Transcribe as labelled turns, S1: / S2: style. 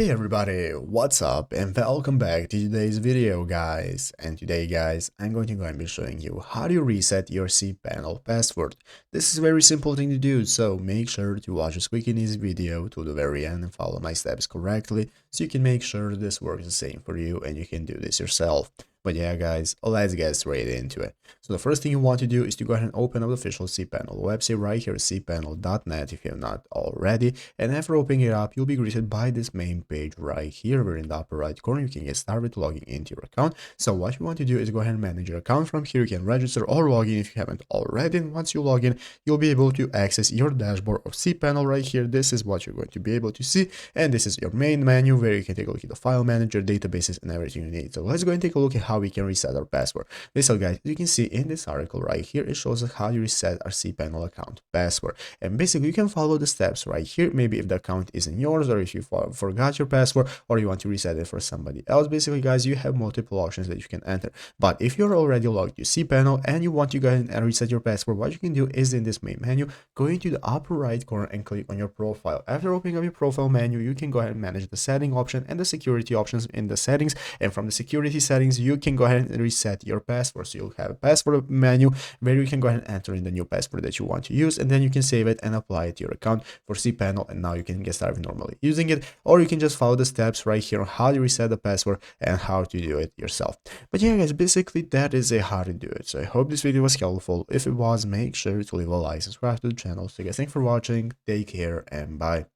S1: Hey everybody, what's up and welcome back to today's video guys. And today guys, I'm going to be showing you how to reset your cPanel password. This is a very simple thing to do, so make sure to watch this quick and easy video to the very end and follow my steps correctly so you can make sure this works the same for you and you can do this yourself. But yeah guys, let's get straight into it. So the first thing you want to do is to go ahead and open up the official cPanel website right here, cpanel.net if you have not already. And after opening it up, you'll be greeted by this main page right here, where in the upper right corner you can get started logging into your account. So what you want to do is go ahead and manage your account. From here you can register or log in if you haven't already. And once you log in, you'll be able to access your dashboard of cPanel right here. This is what you're going to be able to see, and this is your main menu where you can take a look at the file manager, databases, and everything you need. So let's go and take a look at how we can reset our password. So guys, you can see in this article right here, it shows us how you reset our cPanel account password. And basically you can follow the steps right here. Maybe if the account isn't yours, or if you forgot your password, or you want to reset it for somebody else. Basically guys, you have multiple options that you can enter. But if you're already logged to cPanel and you want to go ahead and reset your password, what you can do is in this main menu, go into the upper right corner and click on your profile. After opening up your profile menu, you can go ahead and manage the setting option and the security options in the settings. And from the security settings, you can go ahead and reset your password. So you'll have a password menu where you can go ahead and enter in the new password that you want to use, and then you can save it and apply it to your account for cPanel, and now you can get started normally using it. Or you can just follow the steps right here on how to reset the password and how to do it yourself. But yeah guys, basically that is how to do it. So I hope this video was helpful. If it was, make sure to leave a like, subscribe to the channel. So guys, thanks for watching, take care, and bye.